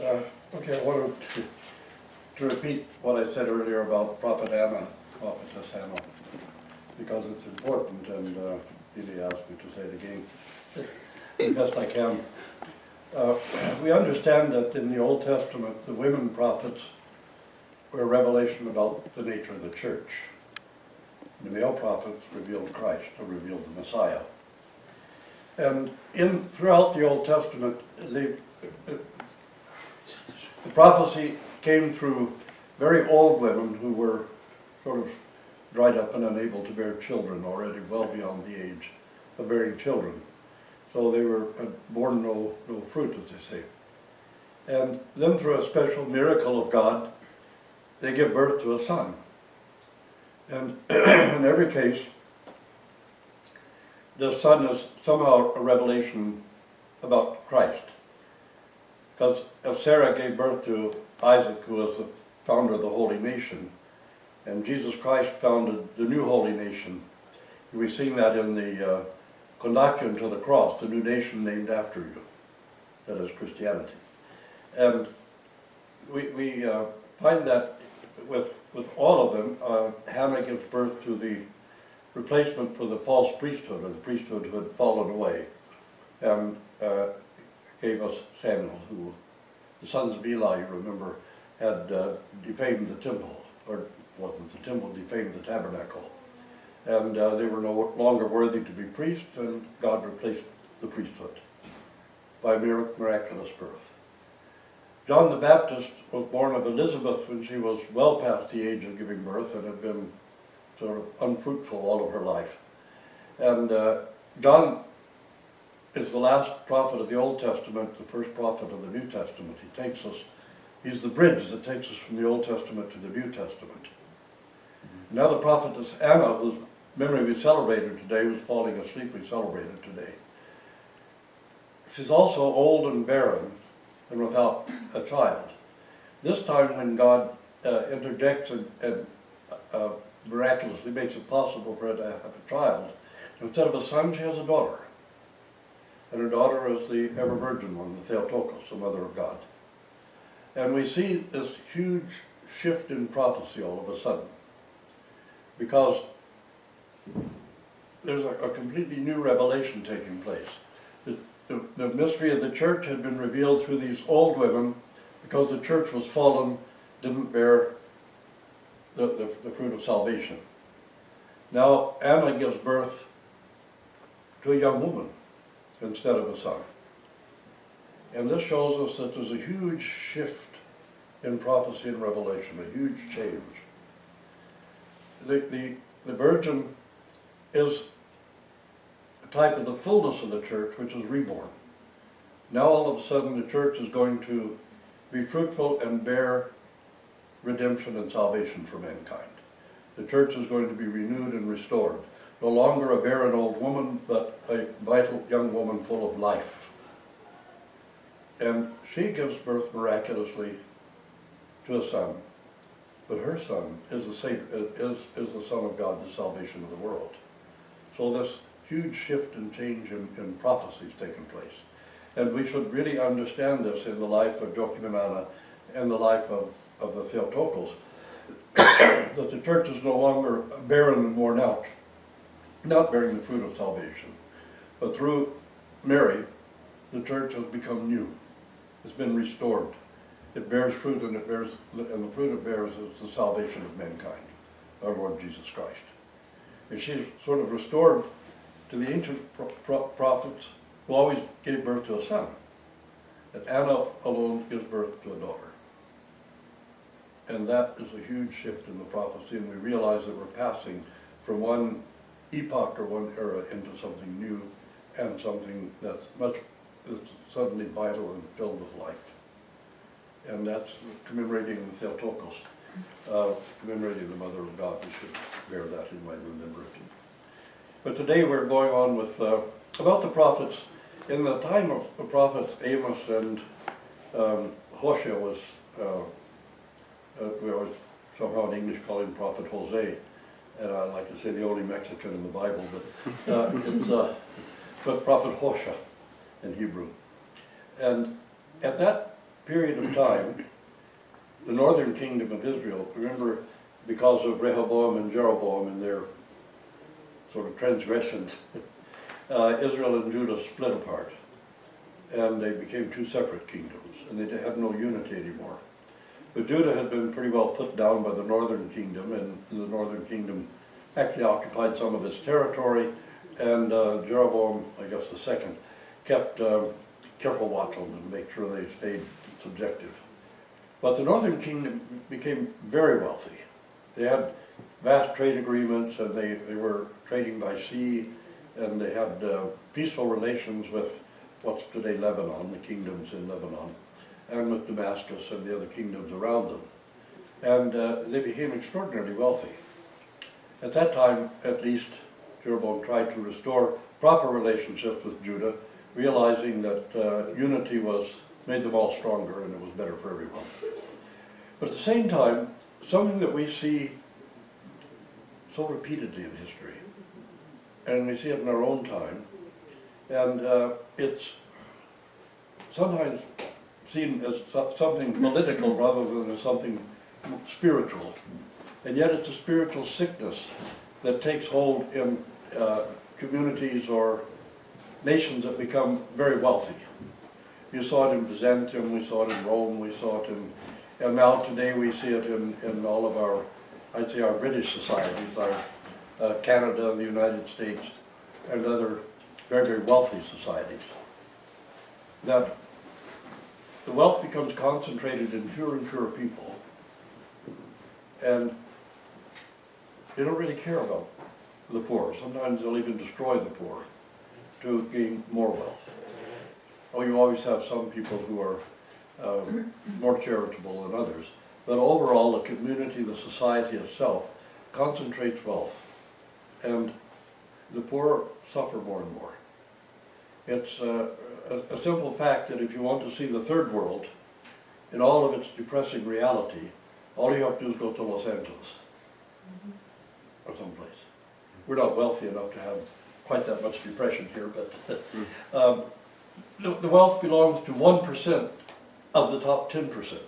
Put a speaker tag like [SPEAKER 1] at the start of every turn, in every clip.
[SPEAKER 1] Okay, I wanted to repeat what I said earlier about Prophetess Anna, because it's important, and Billy asked me to say it again the best I can. We understand that in the Old Testament, the women prophets were a revelation about the nature of the church. The male prophets revealed Christ, or revealed the Messiah. And throughout the Old Testament, the prophecy came through very old women who were sort of dried up and unable to bear children, already well beyond the age of bearing children. So they were born no fruit, as they say. And then through a special miracle of God, they give birth to a son. And in every case, the son is somehow a revelation about Christ. Because if Sarah gave birth to Isaac, who was the founder of the holy nation, and Jesus Christ founded the new holy nation, we've seen that in the conduction to the cross, the new nation named after you, that is Christianity. And we find that with all of them, Hannah gives birth to the replacement for the false priesthood, or the priesthood who had fallen away, and gave us Samuel, who the sons of Eli, you remember, had defamed the temple, or wasn't the temple, defamed the tabernacle. And they were no longer worthy to be priests, and God replaced the priesthood by miraculous birth. John the Baptist was born of Elizabeth when she was well past the age of giving birth and had been sort of unfruitful all of her life. And John is the last prophet of the Old Testament, the first prophet of the New Testament. He's the bridge that takes us from the Old Testament to the New Testament. Now the prophetess Anna, whose memory we celebrated today, was falling asleep, we celebrated today. She's also old and barren and without a child. This time when God interjects and miraculously makes it possible for her to have a child, instead of a son, she has a daughter. And her daughter is the ever-virgin one, the Theotokos, the mother of God. And we see this huge shift in prophecy all of a sudden, because there's a completely new revelation taking place. The mystery of the church had been revealed through these old women, because the church was fallen, didn't bear the fruit of salvation. Now Anna gives birth to a young woman instead of a son. And this shows us that there's a huge shift in prophecy and revelation, a huge change. The virgin is a type of the fullness of the church, which is reborn. Now all of a sudden the church is going to be fruitful and bear redemption and salvation for mankind. The church is going to be renewed and restored. No longer a barren old woman, but a vital young woman full of life. And she gives birth miraculously to a son, but her son is the Son of God, the salvation of the world. So this huge shift and change in prophecy is taking place. And we should really understand this in the life of Joachim and Anna and the life of the Theotokos, that the church is no longer barren and worn out, not bearing the fruit of salvation. But through Mary, the church has become new. It's been restored. It bears fruit, and the fruit it bears is the salvation of mankind, our Lord Jesus Christ. And she's sort of restored to the ancient prophets who always gave birth to a son. And Anna alone gives birth to a daughter. And that is a huge shift in the prophecy, and we realize that we're passing from one epoch or one era into something new, and something that's suddenly vital and filled with life. And that's commemorating the Theotokos, commemorating the Mother of God. We should bear that in mind, remember it. But today we're going on with about the prophets. In the time of the prophets Amos and Hosea was, we always somehow in English call him Prophet Jose, and I like to say the only Mexican in the Bible, but Prophet Hosea in Hebrew. And at that period of time, the northern kingdom of Israel, remember, because of Rehoboam and Jeroboam and their sort of transgressions, Israel and Judah split apart, and they became two separate kingdoms, and they had no unity anymore. But Judah had been pretty well put down by the northern kingdom, and the northern kingdom actually occupied some of its territory, and Jeroboam, I guess the second, kept careful watch on them to make sure they stayed subjective. But the northern kingdom became very wealthy. They had vast trade agreements, and they were trading by sea, and they had peaceful relations with what's today Lebanon, the kingdoms in Lebanon, and with Damascus and the other kingdoms around them. And they became extraordinarily wealthy. At that time, at least, Jeroboam tried to restore proper relationships with Judah, realizing that unity made them all stronger and it was better for everyone. But at the same time, something that we see so repeatedly in history, and we see it in our own time, and it's sometimes seen as something political rather than as something spiritual, and yet it's a spiritual sickness that takes hold in communities or nations that become very wealthy. You saw it in Byzantium, we saw it in Rome, we saw it in, and now today we see it in all of our, I'd say our British societies, our Canada, the United States, and other very, very wealthy societies. That the wealth becomes concentrated in fewer and fewer people, and they don't really care about the poor. Sometimes they'll even destroy the poor to gain more wealth. Oh, you always have some people who are more charitable than others, but overall the community, the society itself, concentrates wealth, and the poor suffer more and more. It's a simple fact that if you want to see the third world in all of its depressing reality, all you have to do is go to Los Angeles or someplace. We're not wealthy enough to have quite that much depression here, but the wealth belongs to 1% of the top 10%,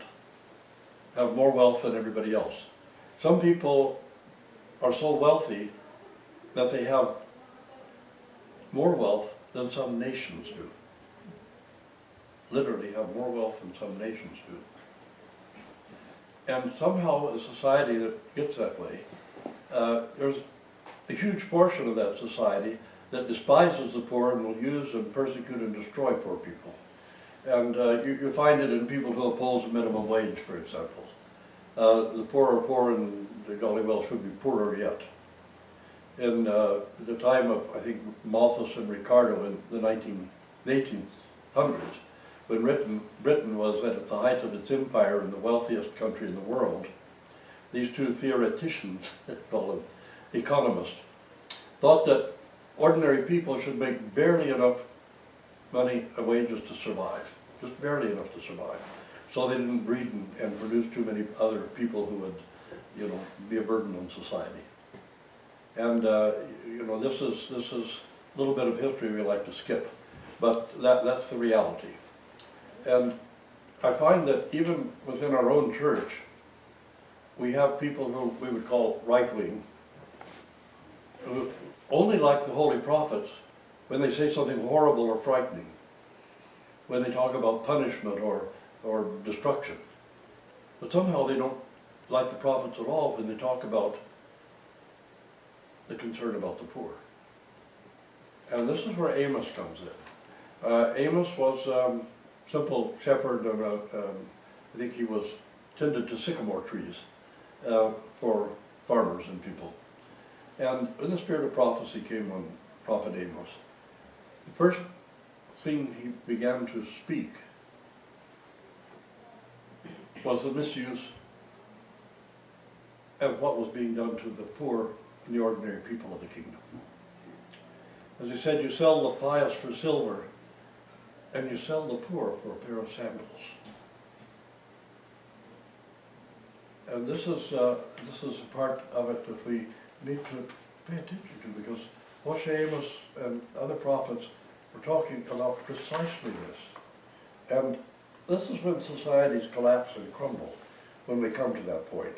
[SPEAKER 1] have more wealth than everybody else. Some people are so wealthy that they have more wealth than some nations do. Literally have more wealth than some nations do. And somehow a society that gets that way, there's a huge portion of that society that despises the poor and will use and persecute and destroy poor people. And you find it in people who oppose the minimum wage, for example. The poor are poor and they jolly well should be poorer yet. In the time of, I think, Malthus and Ricardo in the 1800s, when Britain was at the height of its empire and the wealthiest country in the world, these two theoreticians, call them economists, thought that ordinary people should make barely enough money and wages to survive, just barely enough to survive. So they didn't breed and produce too many other people who would, be a burden on society. And this is a little bit of history we like to skip, but that's the reality. And I find that even within our own church, we have people who we would call right-wing, who only like the holy prophets when they say something horrible or frightening, when they talk about punishment or destruction. But somehow they don't like the prophets at all when they talk about the concern about the poor. And this is where Amos comes in. Amos was a simple shepherd, and I think he was tended to sycamore trees for farmers and people. And when the spirit of prophecy came on Prophet Amos, the first thing he began to speak was the misuse of what was being done to the poor and the ordinary people of the kingdom. As he said, you sell the pious for silver, and you sell the poor for a pair of sandals. And this is a part of it that we need to pay attention to, because Moshe, Amos, and other prophets were talking about precisely this. And this is when societies collapse and crumble, when we come to that point.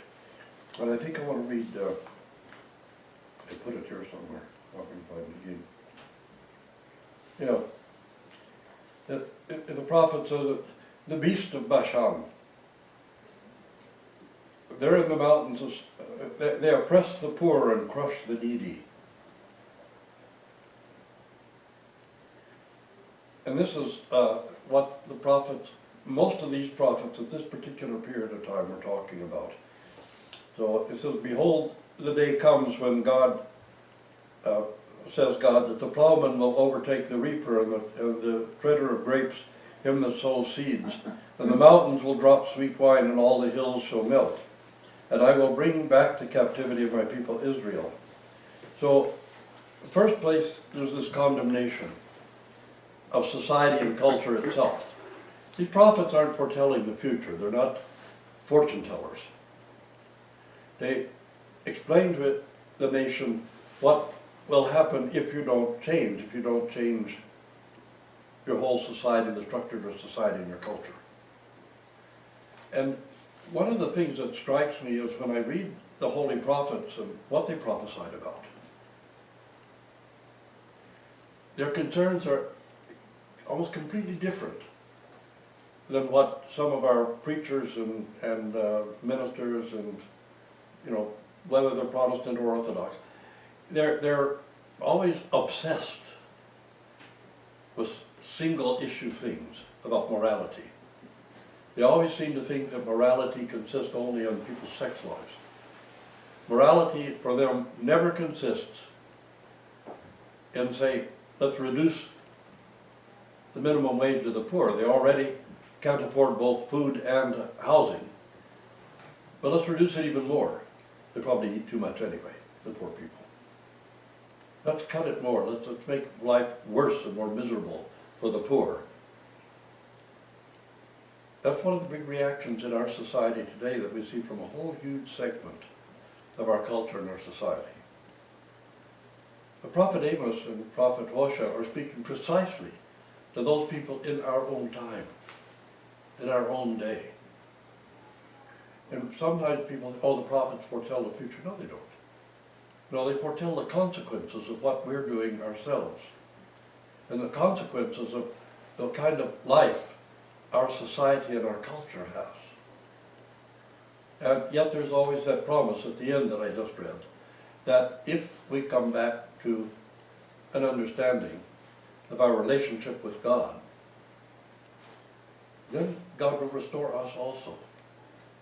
[SPEAKER 1] And I think I want to read, I put it here somewhere, I can find it again. You know, the prophet says that the beast of Bashan, they're in the mountains, they oppress the poor and crush the needy. And this is what the prophets, most of these prophets at this particular period of time are talking about. So it says, behold, the day comes when God, says God, that the plowman will overtake the reaper and the treader of grapes, him that sows seeds. And the mountains will drop sweet wine and all the hills shall melt. And I will bring back the captivity of my people Israel. So, first place, there's this condemnation of society and culture itself. These prophets aren't foretelling the future. They're not fortune tellers. They explain to the nation what will happen if you don't change your whole society, the structure of your society and your culture. And one of the things that strikes me is when I read the holy prophets and what they prophesied about. Their concerns are almost completely different than what some of our preachers and ministers and, you know, whether they're Protestant or Orthodox, they're always obsessed with single issue things about morality. They always seem to think that morality consists only in people's sex lives. Morality for them never consists in, say, let's reduce the minimum wage of the poor. They already can't afford both food and housing. But let's reduce it even more. They probably eat too much anyway, the poor people. Let's cut it more. Let's make life worse and more miserable for the poor. That's one of the big reactions in our society today that we see from a whole huge segment of our culture and our society. The prophet Amos and prophet Hosea are speaking precisely to those people in our own time, in our own day. And sometimes people think, oh, the prophets foretell the future. No, they don't. No, they foretell the consequences of what we're doing ourselves, and the consequences of the kind of life our society and our culture has. And yet there's always that promise at the end that I just read, that if we come back to an understanding of our relationship with God, then God will restore us also,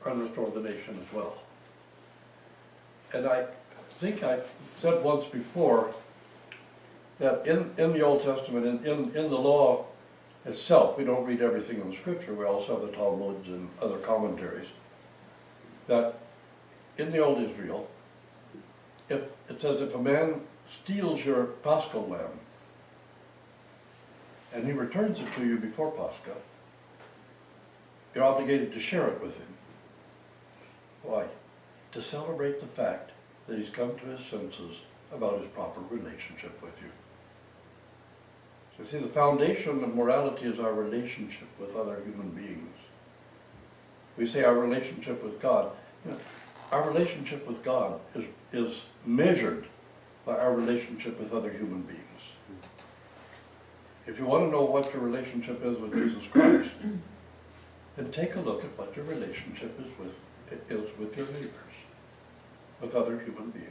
[SPEAKER 1] and restore the nation as well. And I think I said once before that in the Old Testament, in the law itself, we don't read everything in the scripture, we also have the Talmuds and other commentaries, that in the old Israel, it says if a man steals your Paschal lamb and he returns it to you before Pascha, you're obligated to share it with him. Why? To celebrate the fact that he's come to his senses about his proper relationship with you. So see, the foundation of morality is our relationship with other human beings. We say our relationship with God. You know, our relationship with God is measured by our relationship with other human beings. If you want to know what your relationship is with Jesus Christ, then take a look at what your relationship is with your neighbors, with other human beings.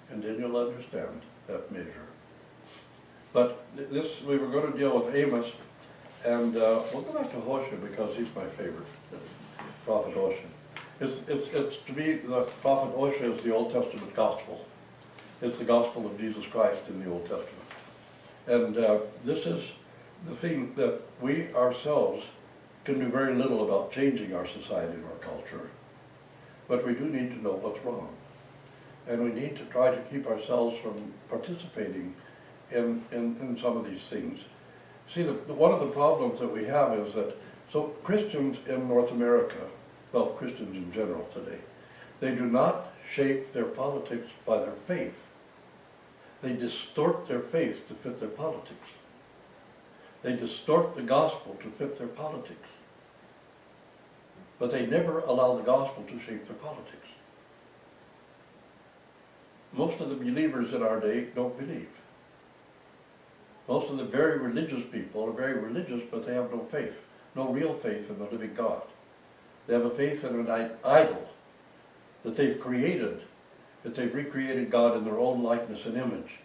[SPEAKER 1] And then you'll understand that measure. But this, we were going to deal with Amos, and we'll go back to Hosea because he's my favorite, prophet Hosea. It's to me, the prophet Hosea is the Old Testament gospel. It's the gospel of Jesus Christ in the Old Testament. And this is the thing that we ourselves can do very little about changing our society and our culture, but we do need to know what's wrong. And we need to try to keep ourselves from participating in some of these things. See, one of the problems that we have is that, so Christians in North America, well, Christians in general today, they do not shape their politics by their faith. They distort their faith to fit their politics. They distort the gospel to fit their politics. but they never allow the gospel to shape their politics. Most of the believers in our day don't believe. Most of the very religious people are very religious, but they have no faith, no real faith in the living God. They have a faith in an idol that they've created, that they've recreated God in their own likeness and image,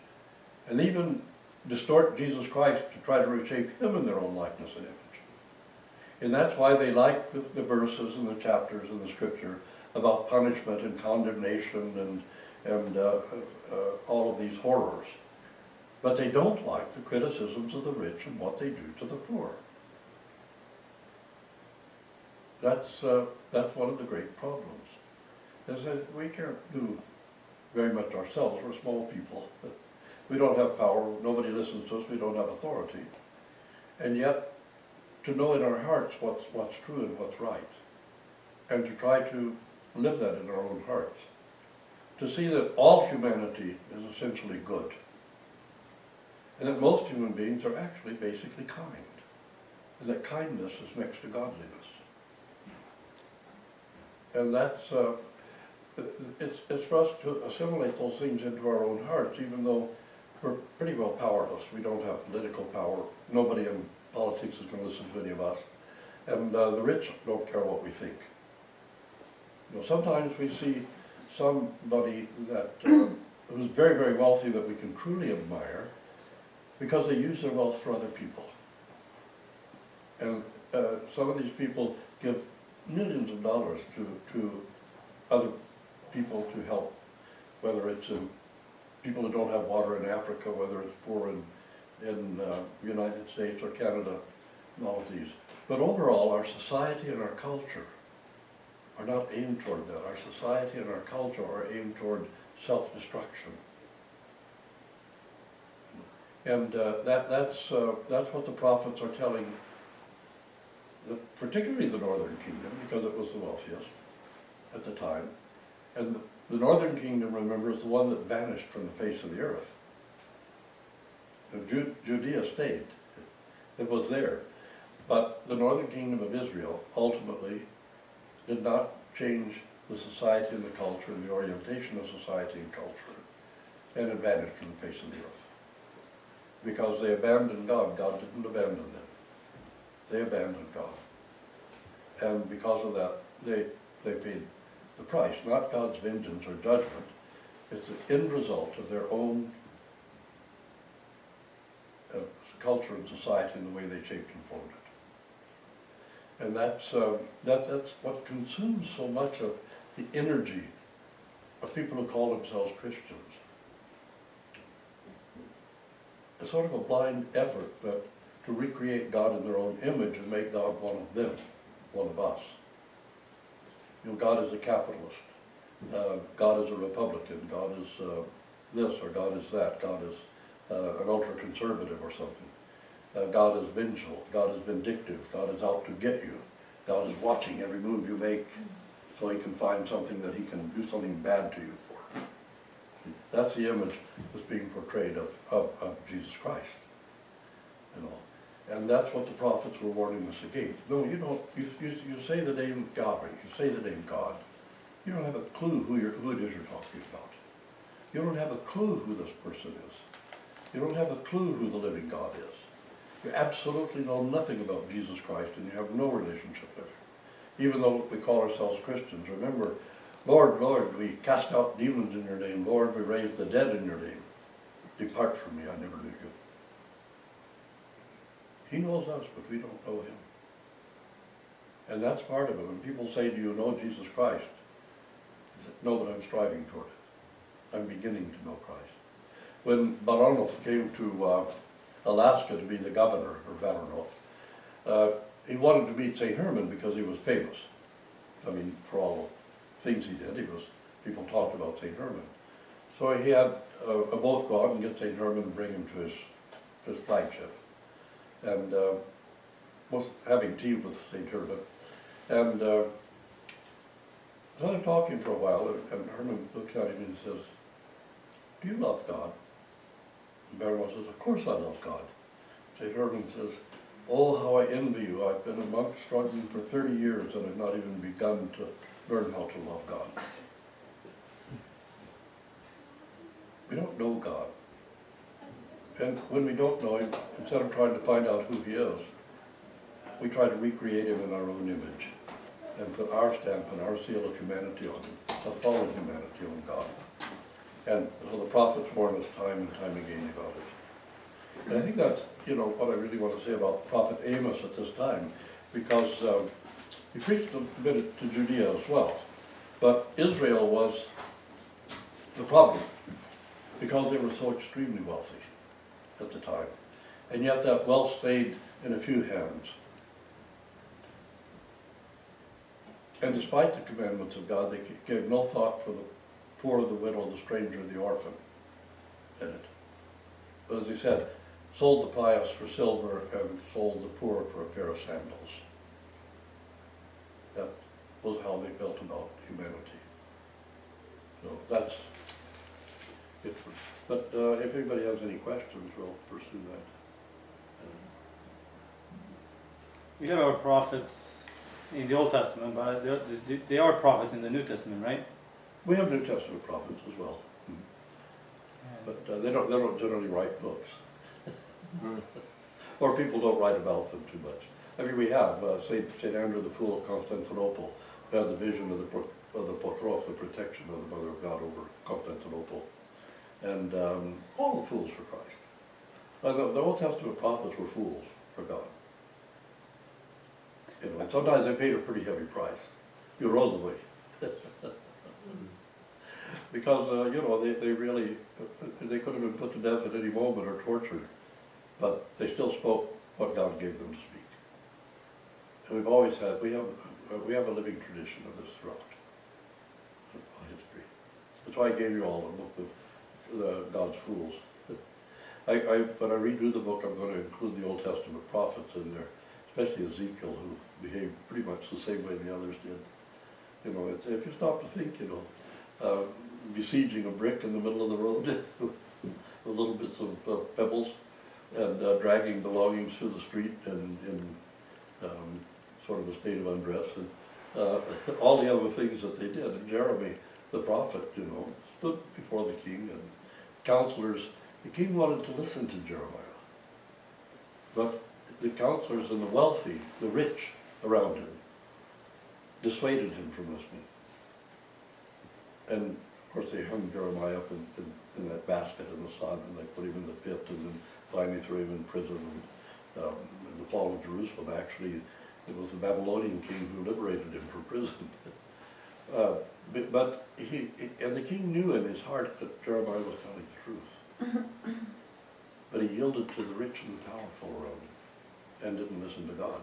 [SPEAKER 1] and even distort Jesus Christ to try to reshape him in their own likeness and image. And that's why they like the verses and the chapters in the scripture about punishment and condemnation and all of these horrors. But they don't like the criticisms of the rich and what they do to the poor. That's one of the great problems, is that we can't do very much ourselves. We're small people. But we don't have power. Nobody listens to us. We don't have authority. And yet, to know in our hearts what's true and what's right, and to try to live that in our own hearts, to see that all humanity is essentially good, and that most human beings are actually basically kind, and that kindness is next to godliness. And that's, it's for us to assimilate those things into our own hearts, even though we're pretty well powerless. We don't have political power. Nobody in politics is going to listen to any of us. And the rich don't care what we think. You know, sometimes we see somebody that who's very, very wealthy that we can truly admire because they use their wealth for other people. And some of these people give millions of dollars to other people to help, whether it's in people who don't have water in Africa, whether it's poor in the United States or Canada, and all of these. But overall, our society and our culture are not aimed toward that. Our society and our culture are aimed toward self-destruction. And that's what the prophets are telling, particularly the northern kingdom, because it was the wealthiest at the time. And the northern kingdom, remember, is the one that vanished from the face of the earth. Judea stayed. It was there. But the northern kingdom of Israel ultimately did not change the society and the culture and the orientation of society and culture, and it vanished from the face of the earth. Because they abandoned God. God didn't abandon them. They abandoned God. And because of that, they paid the price, not God's vengeance or judgment. It's the end result of their own culture and society and the way they shaped and formed it. And that's what consumes so much of the energy of people who call themselves Christians. It's sort of a blind effort to recreate God in their own image and make God one of them, one of us. You know, God is a capitalist. God is a Republican. God is this or God is that. God is an ultra-conservative or something. God is vengeful. God is vindictive. God is out to get you. God is watching every move you make so he can find something that he can do something bad to you for. That's the image that's being portrayed of Jesus Christ. You know, and that's what the prophets were warning us against. No, you don't. You say the name Yahweh. You say the name God. You don't have a clue who it is you're talking about. You don't have a clue who this person is. You don't have a clue who the living God is. You absolutely know nothing about Jesus Christ, and you have no relationship with him. Even though we call ourselves Christians, remember, Lord, Lord, we cast out demons in your name. Lord, we raised the dead in your name. Depart from me, I never knew you. He knows us, but we don't know him. And that's part of it. When people say, do you know Jesus Christ? I said, no, but I'm striving toward it. I'm beginning to know Christ. When Baranov came to Alaska to be the governor, or Baranov, he wanted to meet St. Herman because he was famous. I mean, for all the things he did, people talked about St. Herman. So he had a boat go out and get St. Herman and bring him to his flagship. And was having tea with St. Herman. And so they're talking for a while, and Herman looks at him and says, do you love God? And Baranov says, of course I love God. St. Herman says, Oh, how I envy you. I've been a monk struggling for 30 years and have not even begun to learn how to love God. We don't know God. And when we don't know him, instead of trying to find out who he is, we try to recreate him in our own image and put our stamp and our seal of humanity on him, of fallen humanity on God. And so the prophets warn us time and time again about it. And I think that's, what I really want to say about Prophet Amos at this time, because he preached a bit to Judea as well. But Israel was the problem, because they were so extremely wealthy at the time. And yet that wealth stayed in a few hands. And despite the commandments of God, they gave no thought for the poor, the widow, the stranger, the orphan in it. But as he said, sold the pious for silver and sold the poor for a pair of sandals. That was how they felt about humanity. So that's it. But if anybody has any questions, we'll pursue that.
[SPEAKER 2] We have our prophets in the Old Testament, but they are prophets in the New Testament, right?
[SPEAKER 1] We have New Testament prophets as well, but they don't generally write books, or people don't write about them too much. I mean, we have Saint Andrew the Fool of Constantinople, who had the vision of the Potrof, the protection of the Mother of God over Constantinople, and all the fools for Christ. The Old Testament prophets were fools for God. And sometimes they paid a pretty heavy price, heroically. Because, they really, they could have been put to death at any moment or tortured, but they still spoke what God gave them to speak. And we've always had, we have a living tradition of this throughout history. That's why I gave you all the book of God's Fools. When I redo the book, I'm going to include the Old Testament prophets in there, especially Ezekiel, who behaved pretty much the same way the others did. If you stop to think, besieging a brick in the middle of the road with little bits of pebbles and dragging belongings through the street and in sort of a state of undress and all the other things that they did. And Jeremy, the prophet, stood before the king and counselors. The king wanted to listen to Jeremiah, but the counselors and the wealthy, the rich around him, dissuaded him from listening. And of course they hung Jeremiah up in that basket in the sun, and they put him in the pit, and then finally threw him in prison. And in the fall of Jerusalem, actually, it was the Babylonian king who liberated him from prison. But the king knew in his heart that Jeremiah was telling the truth. But he yielded to the rich and the powerful around him and didn't listen to God.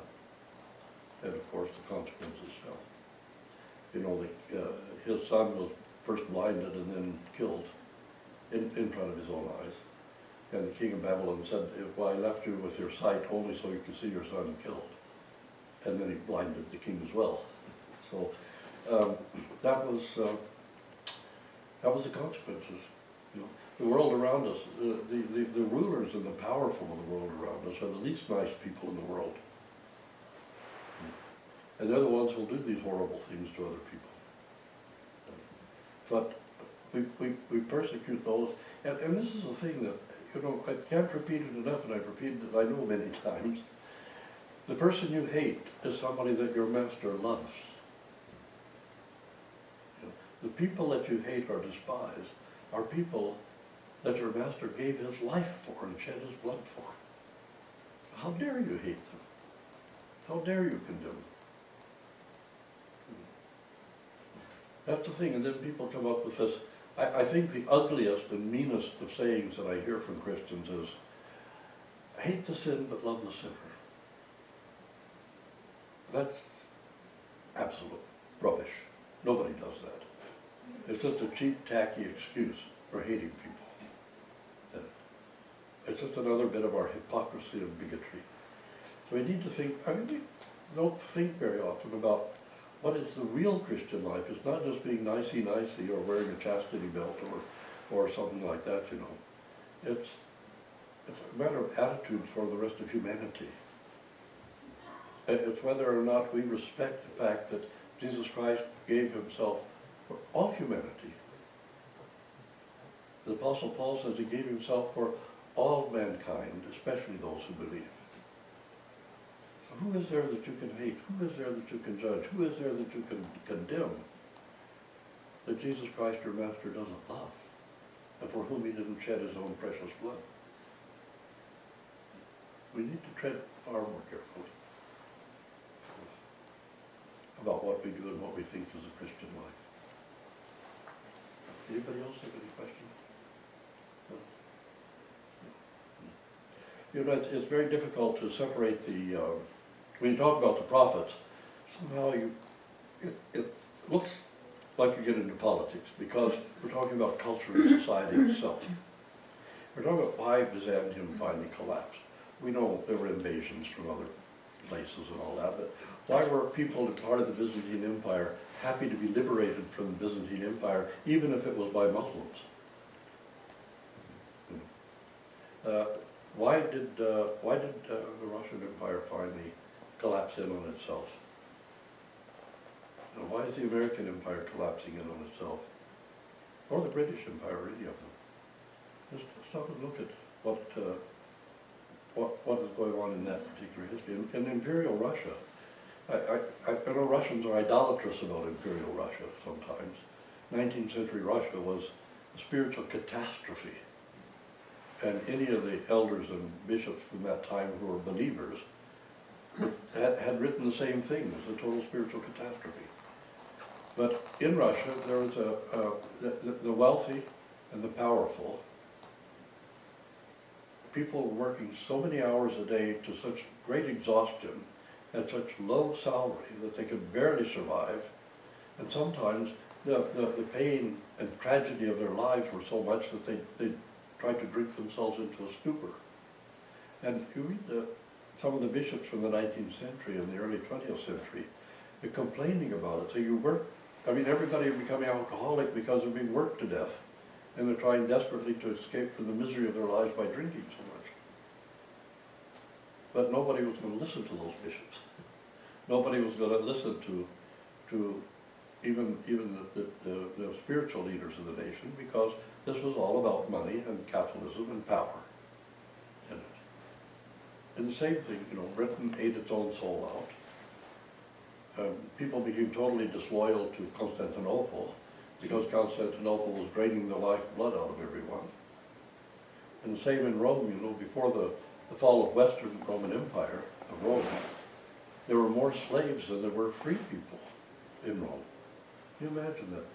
[SPEAKER 1] And of course the consequences fell. His son was first blinded and then killed in front of his own eyes. And the king of Babylon said, well, I left you with your sight only so you could see your son killed. And then he blinded the king as well. So that was the consequences. The world around us, the rulers and the powerful of the world around us are the least nice people in the world. And they're the ones who will do these horrible things to other people. But we persecute those, and this is a thing that, I can't repeat it enough, and I've repeated it, I know, many times. The person you hate is somebody that your master loves. The people that you hate or despise are people that your master gave his life for and shed his blood for. How dare you hate them? How dare you condemn them? That's the thing, and then people come up with this. I think the ugliest and meanest of sayings that I hear from Christians is, hate the sin but love the sinner. That's absolute rubbish. Nobody does that. It's just a cheap, tacky excuse for hating people. It's just another bit of our hypocrisy and bigotry. So we need to think, we don't think very often about what is the real Christian life. It's not just being nicey-nicey or wearing a chastity belt or something like that, It's a matter of attitude for the rest of humanity. It's whether or not we respect the fact that Jesus Christ gave himself for all humanity. The Apostle Paul says he gave himself for all mankind, especially those who believe. So who is there that you can hate? Who is there that you can judge? Who is there that you can condemn that Jesus Christ, your Master, doesn't love, and for whom he didn't shed his own precious blood? We need to tread far more carefully about what we do and what we think is a Christian life. Anybody else have any questions? No? You know, it's very difficult to separate the, when you talk about the prophets, somehow it looks like you get into politics, because we're talking about culture and society itself. We're talking about why Byzantium finally collapsed. We know there were invasions from other places and all that, but why were people as part of the Byzantine Empire happy to be liberated from the Byzantine Empire, even if it was by Muslims? Why did the Russian Empire finally collapse in on itself? And why is the American Empire collapsing in on itself? Or the British Empire, or any of them? Just stop and look at what is going on in that particular history. In Imperial Russia, I know Russians are idolatrous about Imperial Russia sometimes. 19th century Russia was a spiritual catastrophe. And any of the elders and bishops from that time who were believers had written the same thing, as a total spiritual catastrophe. But in Russia, there was the wealthy and the powerful, people were working so many hours a day to such great exhaustion at such low salary that they could barely survive, and sometimes the pain and tragedy of their lives were so much that they tried to drink themselves into a stupor. And you read some of the bishops from the 19th century and the early 20th century, they're complaining about it. So you work, I mean, everybody becoming alcoholic because they're being worked to death, and they're trying desperately to escape from the misery of their lives by drinking so much. But nobody was going to listen to those bishops. Nobody was going to listen to even the spiritual leaders of the nation, because this was all about money and capitalism and power in it. And the same thing, you know, Britain ate its own soul out. People became totally disloyal to Constantinople because Constantinople was draining the lifeblood out of everyone. And the same in Rome, you know, before the fall of Western Roman Empire, of Rome, there were more slaves than there were free people in Rome. Can you imagine that?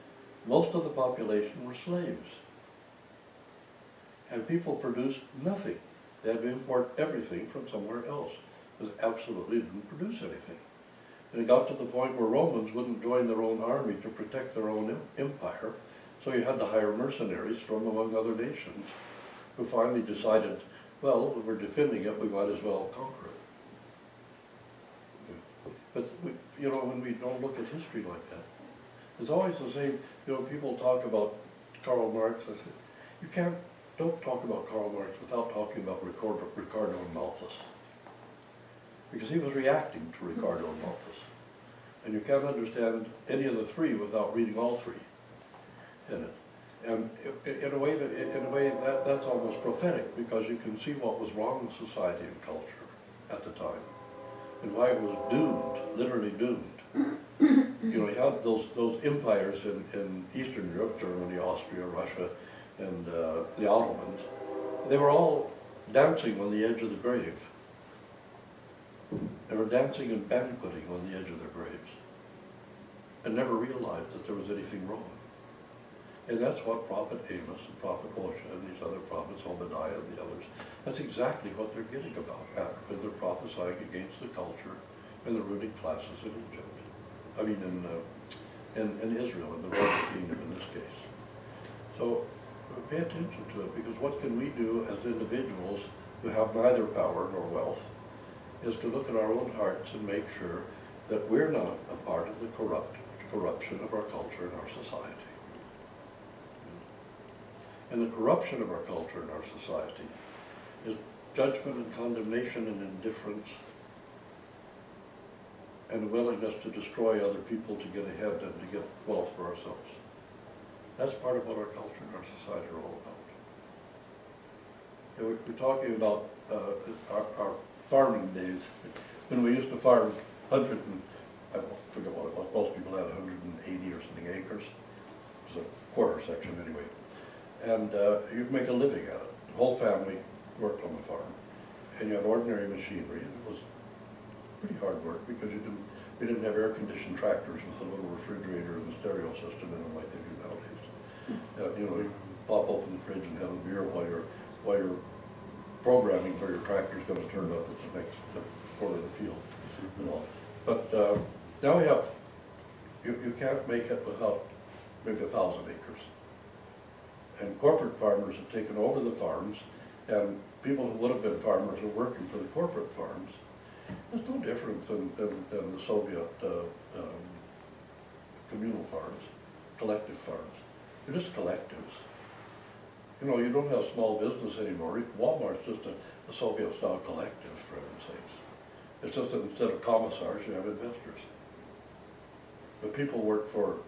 [SPEAKER 1] Most of the population were slaves. And people produced nothing. They had to import everything from somewhere else, because absolutely didn't produce anything. And it got to the point where Romans wouldn't join their own army to protect their own empire, so you had to hire mercenaries from among other nations, who finally decided, well, we're defending it, we might as well conquer it. But, you know, when we don't look at history like that, it's always the same. You know, people talk about Karl Marx. I say, don't talk about Karl Marx without talking about Ricardo and Malthus. Because he was reacting to Ricardo and Malthus. And you can't understand any of the three without reading all three in it. And in a way, that's almost prophetic, because you can see what was wrong with society and culture at the time, and why it was doomed, literally doomed. You know, you had those empires in Eastern Europe, Germany, Austria, Russia, and the Ottomans. They were all dancing on the edge of the grave. They were dancing and banqueting on the edge of their graves, and never realized that there was anything wrong. And that's what Prophet Amos and Prophet Hosea and these other prophets, Obadiah and the others, that's exactly what they're getting about when they're prophesying against the culture and the ruling classes in Egypt. I mean, in Israel, in the Roman kingdom in this case. So pay attention to it, because what can we do as individuals who have neither power nor wealth is to look at our own hearts and make sure that we're not a part of the corruption of our culture and our society. And the corruption of our culture and our society is judgment and condemnation and indifference and a willingness to destroy other people to get ahead and to get wealth for ourselves. That's part of what our culture and our society are all about. And we're talking about our farming days, when we used to farm 100 and, I forget what it was, most people had 180 or something acres. It was a quarter section anyway. And you'd make a living at it. The whole family worked on the farm. And you had ordinary machinery, and it was pretty hard work because we didn't have air-conditioned tractors with a little refrigerator and a stereo system in them like they do nowadays. You know, you pop open the fridge and have a beer while you're programming where your tractor's going to turn up at the next corner of the field and all. But now we have, you can't make it without maybe 1,000 acres. And corporate farmers have taken over the farms, and people who would have been farmers are working for the corporate farms. It's no different than the Soviet communal farms, collective farms. They're just collectives. You know, you don't have small business anymore. Walmart's just a Soviet-style collective, for heaven's sakes. It's just that instead of commissars, you have investors. But people work for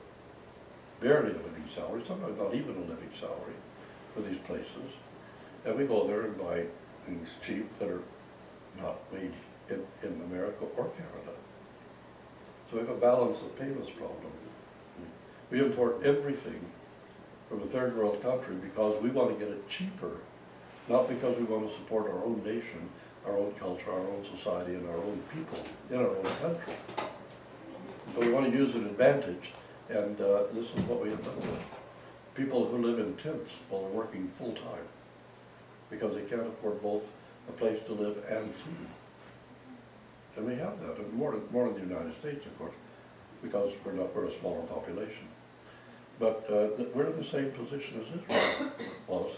[SPEAKER 1] barely a living salary, sometimes not even a living salary for these places. And we go there and buy things cheap that are not made in America or Canada. So we have a balance of payments problem. We import everything from a third world country because we want to get it cheaper, not because we want to support our own nation, our own culture, our own society, and our own people in our own country. So we want to use an advantage, and this is what we have done with people who live in tents while they're working full-time because they can't afford both a place to live and food. And we have that, and more in the United States, of course, because we're a smaller population. But we're in the same position as Israel was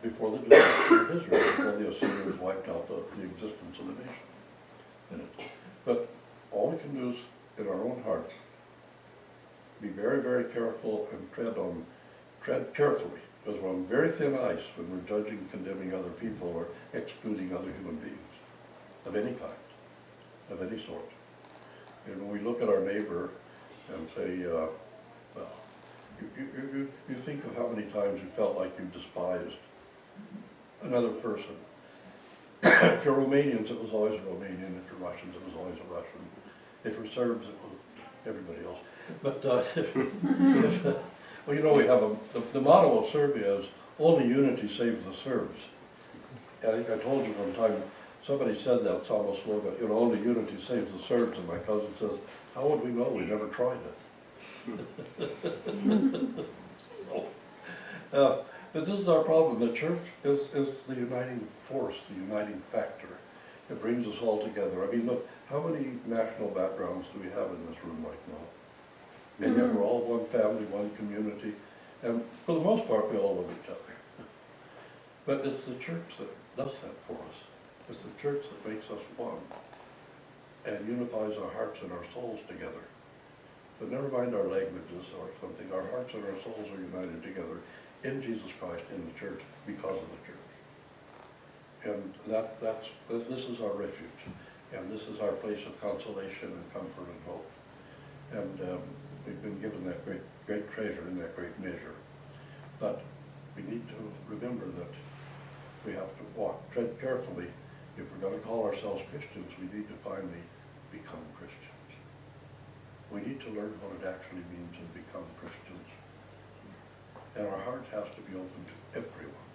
[SPEAKER 1] before the destruction of Israel, before the Assyrians wiped out the existence of the nation in it. But all we can do is, in our own hearts, be very, very careful and tread carefully, because we're on very thin ice when we're judging and condemning other people or excluding other human beings of any kind, of any sort. And when we look at our neighbor and say, well, you think of how many times you felt like you despised another person. If you're Romanians, it was always a Romanian. If you're Russians, it was always a Russian. If you're Serbs, it was everybody else. But well, you know, we have the motto of Serbia is only unity saves the Serbs. I think I told you one time, somebody said that Samo slogan, you know, only unity saves the Serbs, and my cousin says, how would we know? We never tried it. But this is our problem. The church is the uniting force, the uniting factor. It brings us all together. I mean, look, how many national backgrounds do we have in this room right now? And yet we're all one family, one community, and for the most part we all love each other. But it's the church that does that for us. It's the church that makes us one and unifies our hearts and our souls together. But never mind our languages or something, our hearts and our souls are united together in Jesus Christ, in the church, because of the church. And this is our refuge, and this is our place of consolation and comfort and hope. And we've been given that great treasure in that great measure. But we need to remember that we have to tread carefully. If we're going to call ourselves Christians, we need to finally become Christians. We need to learn what it actually means to become Christians. And our heart has to be open to everyone.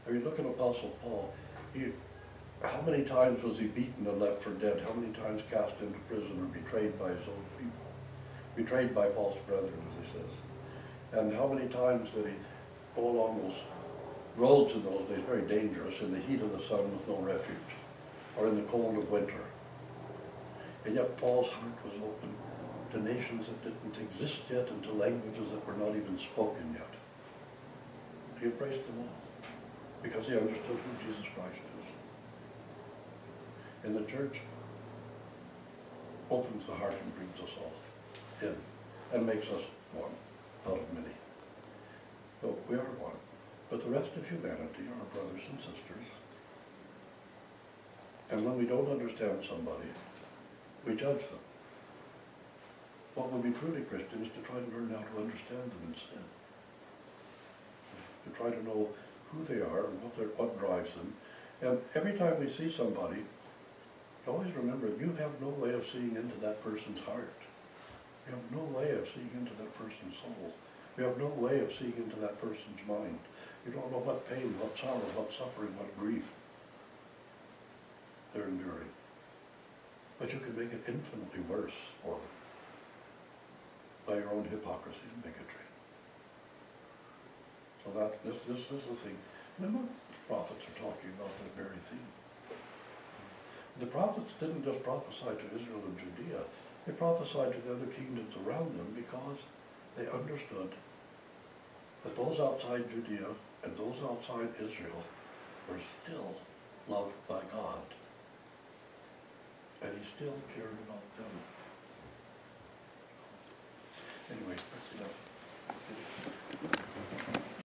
[SPEAKER 1] I mean, look at Apostle Paul. How many times was he beaten and left for dead? How many times cast into prison or betrayed by his own people? Betrayed by false brethren, as he says. And how many times did he go along those roads in those days, very dangerous, in the heat of the sun with no refuge, or in the cold of winter? And yet Paul's heart was open to nations that didn't exist yet and to languages that were not even spoken yet. He embraced them all because he understood who Jesus Christ is. And the church opens the heart and brings us all in and makes us one out of many. So we are one, but the rest of humanity are our brothers and sisters. And when we don't understand somebody, we judge them. What would be truly Christian is to try to learn how to understand them instead. To try to know who they are and what drives them. And every time we see somebody, always remember, you have no way of seeing into that person's heart. You have no way of seeing into that person's soul. You have no way of seeing into that person's mind. You don't know what pain, what sorrow, what suffering, what grief they're enduring. But you can make it infinitely worse for them by your own hypocrisy and bigotry. So this is the thing. Remember, prophets are talking about that very thing. The prophets didn't just prophesy to Israel and Judea. They prophesied to the other kingdoms around them because they understood that those outside Judea and those outside Israel were still loved by God. And he still cared about them. Anyway, that's enough.